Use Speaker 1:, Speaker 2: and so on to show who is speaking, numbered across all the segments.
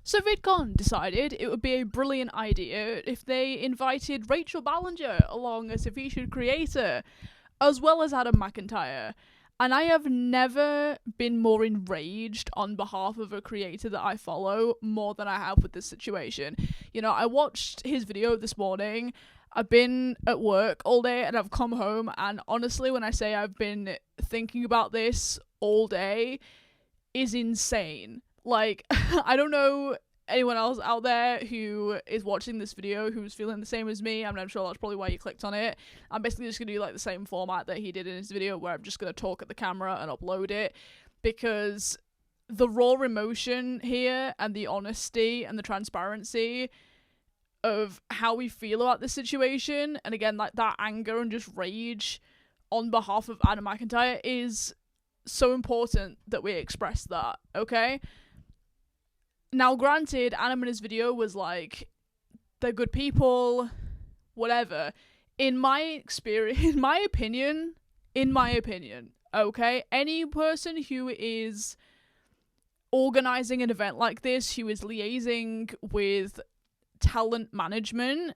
Speaker 1: So Vidcon decided it would be a brilliant idea if they invited Rachel Ballinger along as a featured creator, as well as Adam McIntyre. And I have never been more enraged on behalf of a creator that I follow more than I have with this situation. You know, I watched his video this morning. I've been at work all day and I've come home, and honestly, when I say I've been thinking about this all day, is insane. Like, I don't know anyone else out there who is watching this video who's feeling the same as me. I'm sure that's probably why you clicked on it. I'm basically just going to do like the same format that he did in his video, where I'm just going to talk at the camera and upload it, because the raw emotion here and the honesty and the transparency of how we feel about this situation, and again, like that anger and just rage on behalf of Adam McIntyre, is so important that we express that, okay? Now, granted, Adam in his video was like, they're good people, whatever. In my experience, in my opinion, okay, any person who is organising an event like this, who is liaising with talent management,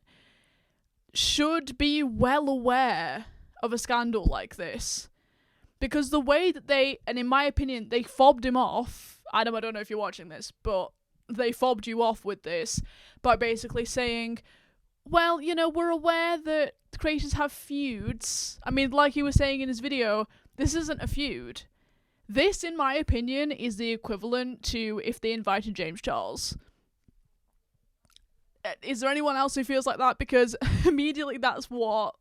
Speaker 1: should be well aware of a scandal like this. Because the way that they, and in my opinion, they fobbed him off. Adam, I don't know if you're watching this, but they fobbed you off with this by basically saying, well, you know, we're aware that creators have feuds. I mean, like he was saying in his video, this isn't a feud. This, in my opinion, is the equivalent to if they invited James Charles. Is there anyone else who feels like that? Because immediately that's what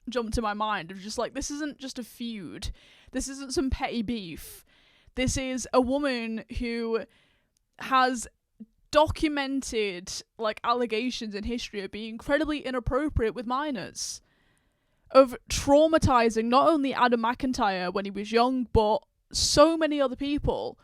Speaker 1: jumped to my mind. Of just like, this isn't just a feud. This isn't some petty beef. This is a woman who has documented like allegations in history of being incredibly inappropriate with minors, of traumatizing not only Adam McIntyre when he was young, but so many other people.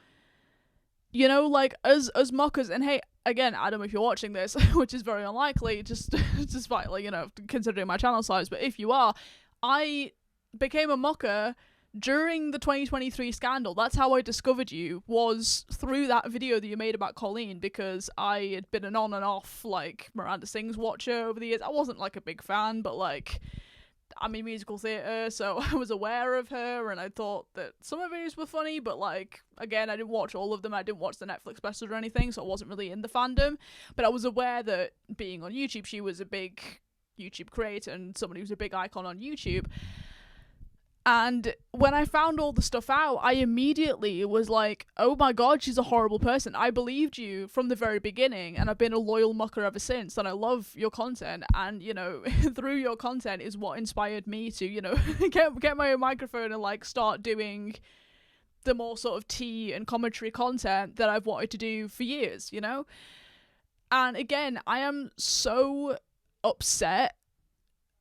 Speaker 1: You know, like as mockers, and hey, again, Adam, if you're watching this, which is very unlikely, just despite, like, you know, considering my channel size, but if you are, I became a mocker during the 2023 scandal. That's how I discovered you, was through that video that you made about Colleen, because I had been an on and off, like, Miranda Sings watcher over the years. I wasn't, like, a big fan, but, like, I'm in musical theatre, so I was aware of her, and I thought that some of it were funny, but, like, again, I didn't watch all of them. I didn't watch the Netflix specials or anything, so I wasn't really in the fandom, but I was aware that, being on YouTube, she was a big YouTube creator and somebody who's a big icon on YouTube. And when I found all the stuff out, I immediately was like, oh my god, she's a horrible person. I believed you from the very beginning, and I've been a loyal mucker ever since, and I love your content, and, you know, through your content is what inspired me to, you know, get my own microphone and, like, start doing the more sort of tea and commentary content that I've wanted to do for years, you know? And again, I am so upset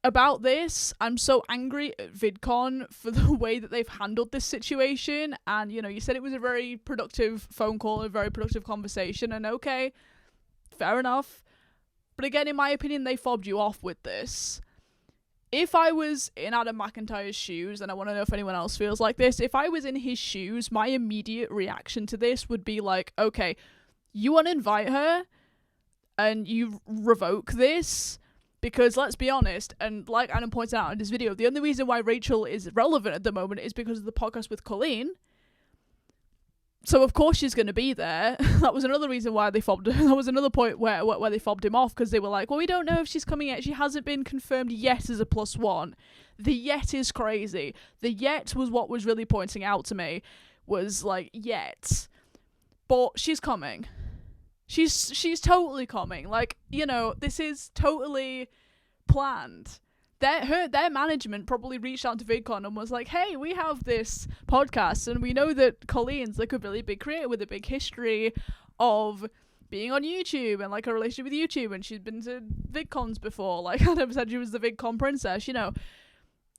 Speaker 1: about this. I'm so angry at Vidcon for the way that they've handled this situation. And, you know, you said it was a very productive phone call, a very productive conversation, and okay, fair enough. But again, in my opinion, they fobbed you off with this. If I was in Adam McIntyre's shoes, and I want to know if anyone else feels like this, if I was in his shoes, my immediate reaction to this would be like, okay, you uninvite her and you revoke this. Because let's be honest, and like Adam pointed out in his video, the only reason why Rachel is relevant at the moment is because of the podcast with Colleen. So of course she's going to be there. That was another reason why they fobbed. That was another point where they fobbed him off, because they were like, well, we don't know if she's coming yet. She hasn't been confirmed yet as a +1. The yet is crazy. The yet was what was really pointing out to me, was like, yet. But she's coming. She's totally coming. Like, you know, this is totally planned. Their management probably reached out to Vidcon and was like, hey, we have this podcast, and we know that Colleen's like a really big creator with a big history of being on YouTube and like a relationship with YouTube, and she's been to VidCons before. Like, I never said she was the VidCon princess, you know.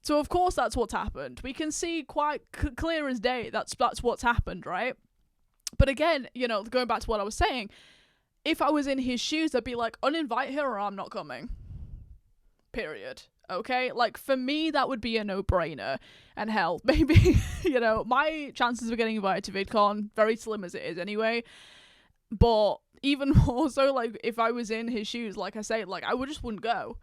Speaker 1: So of course that's what's happened. We can see quite clear as day that's what's happened, right? But again, you know, going back to what I was saying, if I was in his shoes, I'd be like, uninvite her or I'm not coming. Period. Okay? Like, for me, that would be a no-brainer. And hell, maybe, you know, my chances of getting invited to VidCon, very slim as it is anyway. But even more so, like, if I was in his shoes, like I say, like, I wouldn't go.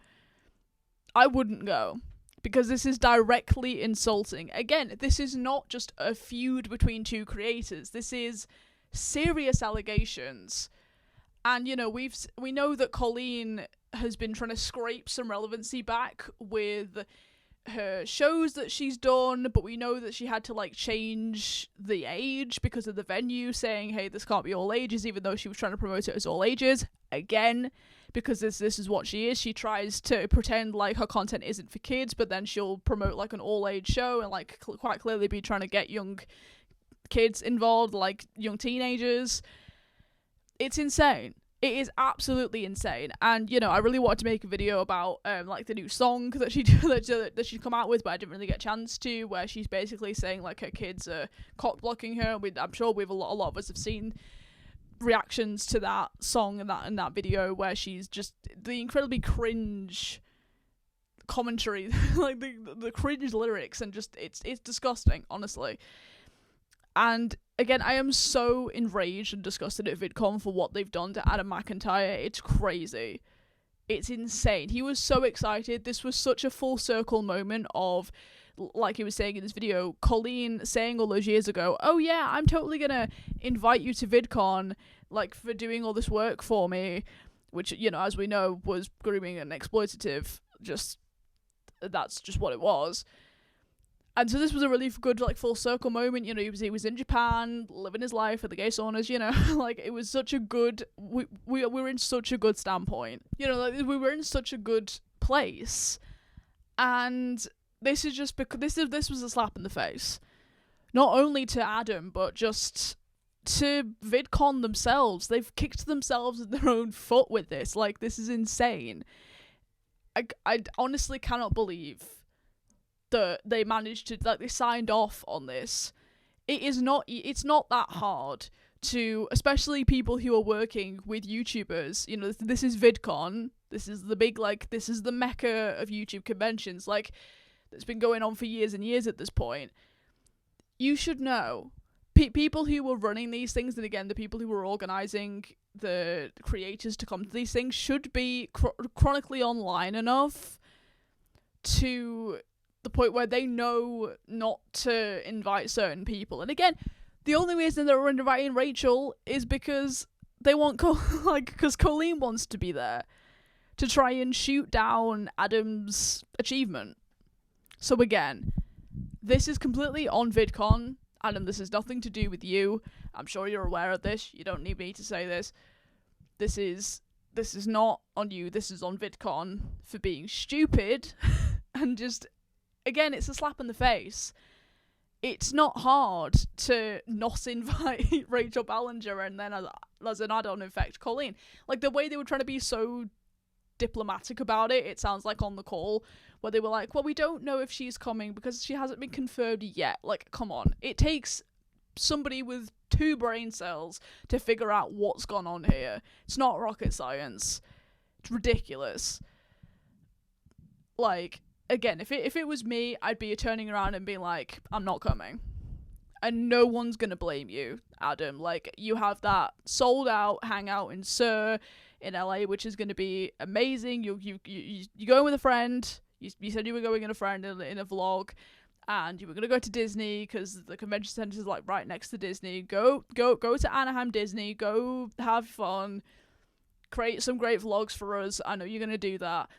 Speaker 1: I wouldn't go. Because this is directly insulting. Again, this is not just a feud between two creators. This is serious allegations. And, you know, we know that Colleen has been trying to scrape some relevancy back with her shows that she's done, but we know that she had to, like, change the age because of the venue saying, hey, this can't be all ages, even though she was trying to promote it as all ages. Again, because this is what she is. She tries to pretend like her content isn't for kids, but then she'll promote, like, an all-age show and, like, quite clearly be trying to get young kids involved, like, young teenagers. It's insane. It is absolutely insane. And, you know, I really wanted to make a video about, like, the new song that that she's come out with, but I didn't really get a chance to, where she's basically saying, like, her kids are cock-blocking her. I'm sure a lot of us have seen reactions to that song and that video, where she's just the incredibly cringe commentary, like, the cringe lyrics, and just, it's disgusting, honestly. And again, I am so enraged and disgusted at Vidcon for what they've done to Adam McIntyre. It's crazy. It's insane. He was so excited. This was such a full circle moment of, like he was saying in this video, Colleen saying all those years ago, oh yeah, I'm totally gonna invite you to Vidcon, like, for doing all this work for me, which, you know, as we know, was grooming and exploitative. That's just what it was. And so this was a really good, like, full circle moment. You know, he was in Japan, living his life at the gay saunas, you know. Like, it was such a good, we were in such a good standpoint. You know, like, we were in such a good place. And this is just because, this was a slap in the face. Not only to Adam, but just to Vidcon themselves. They've kicked themselves in their own foot with this. Like, this is insane. I honestly cannot believe that they managed to, like, they signed off on this. It's not that hard to, especially people who are working with YouTubers, you know, this is VidCon, this is the big, like, this is the mecca of YouTube conventions, like, that's been going on for years and years at this point. You should know. People who were running these things, and again, the people who were organising the creators to come to these things, should be chronically online enough to the point where they know not to invite certain people. And again, the only reason they were inviting Rachel is because they want because Colleen wants to be there to try and shoot down Adam's achievement. So again, this is completely on VidCon. Adam, this has nothing to do with you. I'm sure you're aware of this. You don't need me to say this. This is not on you. This is on VidCon for being stupid and just, again, it's a slap in the face. It's not hard to not invite Rachel Ballinger and then as an add-on infect Colleen. Like, the way they were trying to be so diplomatic about it, it sounds like on the call, where they were like, well, we don't know if she's coming because she hasn't been confirmed yet. Like, come on. It takes somebody with 2 brain cells to figure out what's gone on here. It's not rocket science. It's ridiculous. Like, again, if it was me, I'd be turning around and being like, I'm not coming. And no one's gonna blame you, Adam. Like, you have that sold out hangout in Sur in LA, which is gonna be amazing. You're going with a friend. You said you were going with a friend in a vlog, and you were gonna go to Disney because the convention center is, like, right next to Disney. Go to Anaheim Disney. Go have fun. Create some great vlogs for us. I know you're gonna do that.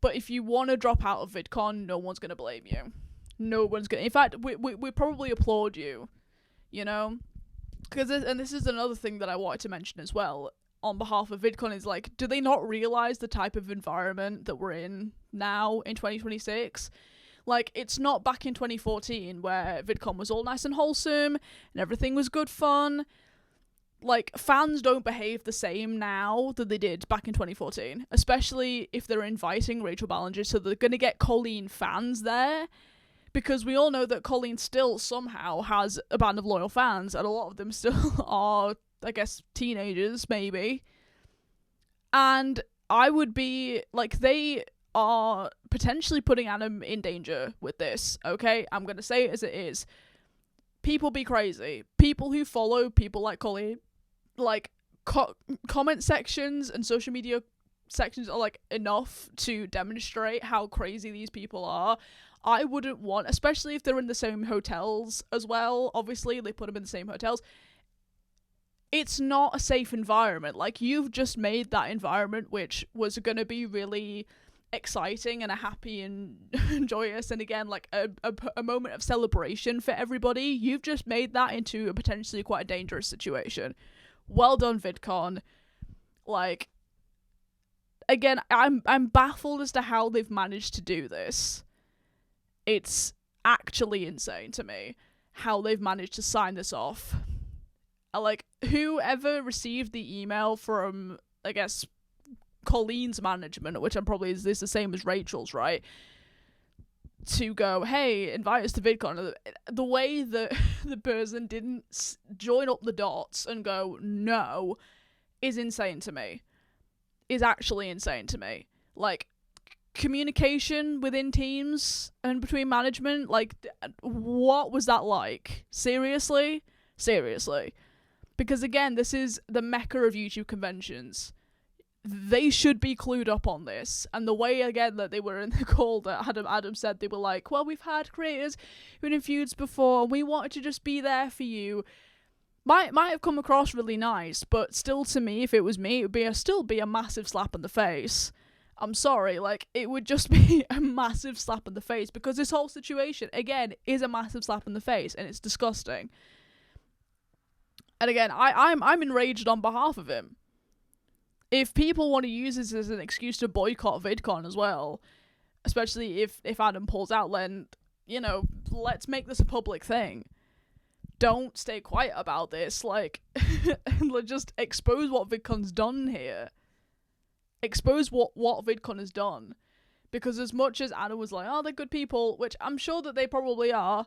Speaker 1: But if you want to drop out of VidCon, no one's going to blame you. No one's going to... In fact, we probably applaud you, you know? And this is another thing that I wanted to mention as well, on behalf of VidCon, is, like, do they not realise the type of environment that we're in now, in 2026? Like, it's not back in 2014, where VidCon was all nice and wholesome, and everything was good fun. Like, fans don't behave the same now that they did back in 2014, especially if they're inviting Rachel Ballinger, so they're going to get Colleen fans there, because we all know that Colleen still somehow has a band of loyal fans, and a lot of them still are, I guess, teenagers, maybe. And I would be, like, they are potentially putting Adam in danger with this, okay? I'm going to say it as it is. People be crazy. People who follow people like Colleen, like, comment sections and social media sections are like enough to demonstrate how crazy these people are. I wouldn't want, especially if they're in the same hotels as well, obviously they put them in the same hotels. It's not a safe environment. Like, you've just made that environment, which was going to be really exciting and a happy and joyous, and again, like a moment of celebration for everybody. You've just made that into a potentially quite a dangerous situation. Well done, Vidcon. Like, again, I'm baffled as to how they've managed to do this. It's actually insane to me how they've managed to sign this off. Like, whoever received the email from, I guess, Colleen's management, which I'm probably is this the same as Rachel's, right? To go, hey, invite us to VidCon. The way that the person didn't join up the dots and go, no, is insane to me. Is actually insane to me. Like, communication within teams and between management, like, what was that like? Seriously? Because again, this is the mecca of YouTube conventions. They should be clued up on this. And the way, again, that they were in the call that Adam said, they were like, well, we've had creators who've been in feuds before, and we wanted to just be there for you. Might have come across really nice, but still, to me, if it was me, it would still be a massive slap in the face. I'm sorry, like, it would just be a massive slap in the face, because this whole situation, again, is a massive slap in the face, and it's disgusting. And again, I'm enraged on behalf of him. If people want to use this as an excuse to boycott VidCon as well, especially if Adam pulls out, then, you know, let's make this a public thing. Don't stay quiet about this. Like, just expose what VidCon's done here. Expose what VidCon has done. Because as much as Adam was like, oh, they're good people, which I'm sure that they probably are,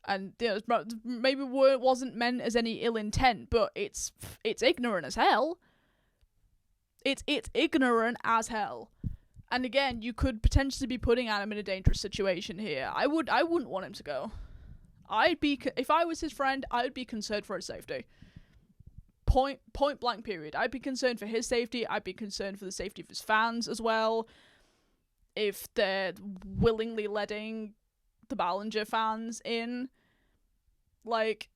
Speaker 1: and, you know, maybe wasn't meant as any ill intent, but it's ignorant as hell. It's ignorant as hell. And again, you could potentially be putting Adam in a dangerous situation here. I wouldn't want him to go. If I was his friend, I would be concerned for his safety. Point blank period. I'd be concerned for his safety. I'd be concerned for the safety of his fans as well. If they're willingly letting the Ballinger fans in, like,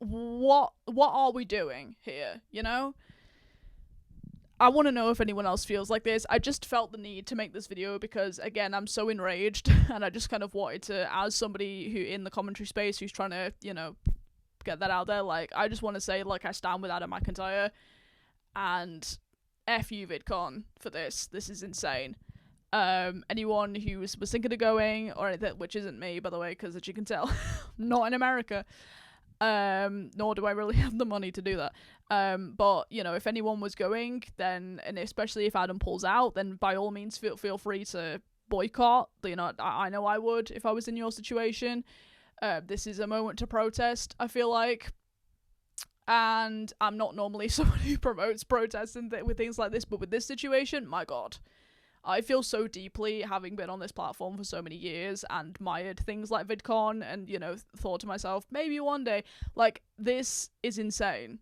Speaker 1: what are we doing here, you know? I want to know if anyone else feels like this. I just felt the need to make this video because, again, I'm so enraged, and I just kind of wanted to, as somebody who in the commentary space who's trying to, you know, get that out there, like, I just want to say, like, I stand with Adam McIntyre, and F you, VidCon, for this. This is insane. Anyone who was thinking of going, or anything, which isn't me, by the way, because as you can tell, not in America, nor do I really have the money to do that. But, you know, if anyone was going, then, and especially if Adam pulls out, then by all means feel free to boycott. You know, I know I would if I was in your situation. This is a moment to protest, I feel like. And I'm not normally someone who promotes protests and with things like this, but with this situation, my god. I feel so deeply, having been on this platform for so many years and admired things like VidCon and, you know, thought to myself, maybe one day, like, this is insane.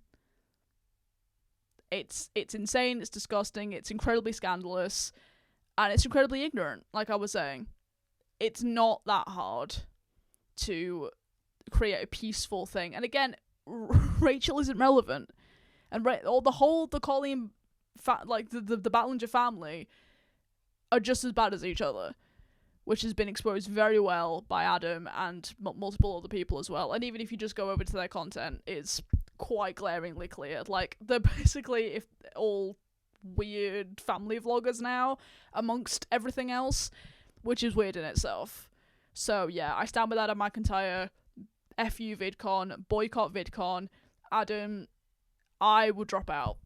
Speaker 1: It's insane, it's disgusting, it's incredibly scandalous, and it's incredibly ignorant, like I was saying. It's not that hard to create a peaceful thing. And again, Rachel isn't relevant. And the Colleen, the Ballinger family are just as bad as each other, which has been exposed very well by Adam and multiple other people as well. And even if you just go over to their content, it's quite glaringly clear. Like, they're basically if all weird family vloggers now, amongst everything else, which is weird in itself. So yeah, I stand with Adam McIntyre. F you, VidCon. Boycott VidCon. Adam, I would drop out.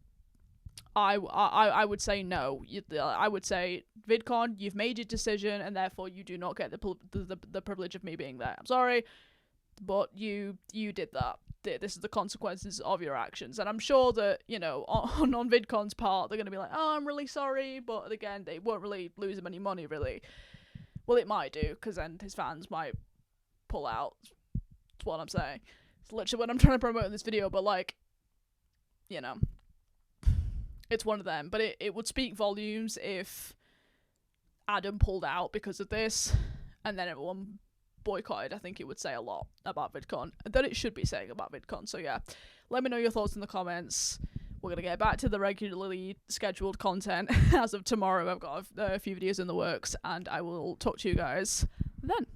Speaker 1: I would say no. I would say, VidCon, you've made your decision, and therefore you do not get the privilege of me being there. I'm sorry, but you did that. This is the consequences of your actions. And I'm sure that, you know, on VidCon's part, they're going to be like, oh, I'm really sorry, but again, they won't really lose him any money, really. Well, it might do, because then his fans might pull out. That's what I'm saying. It's literally what I'm trying to promote in this video, but, like, you know, it's one of them. But it would speak volumes if Adam pulled out because of this, and then everyone boycotted. I think it would say a lot about VidCon that it should be saying about VidCon. So yeah, let me know your thoughts in the comments. We're gonna get back to the regularly scheduled content as of tomorrow. I've got a few videos in the works, and I will talk to you guys then.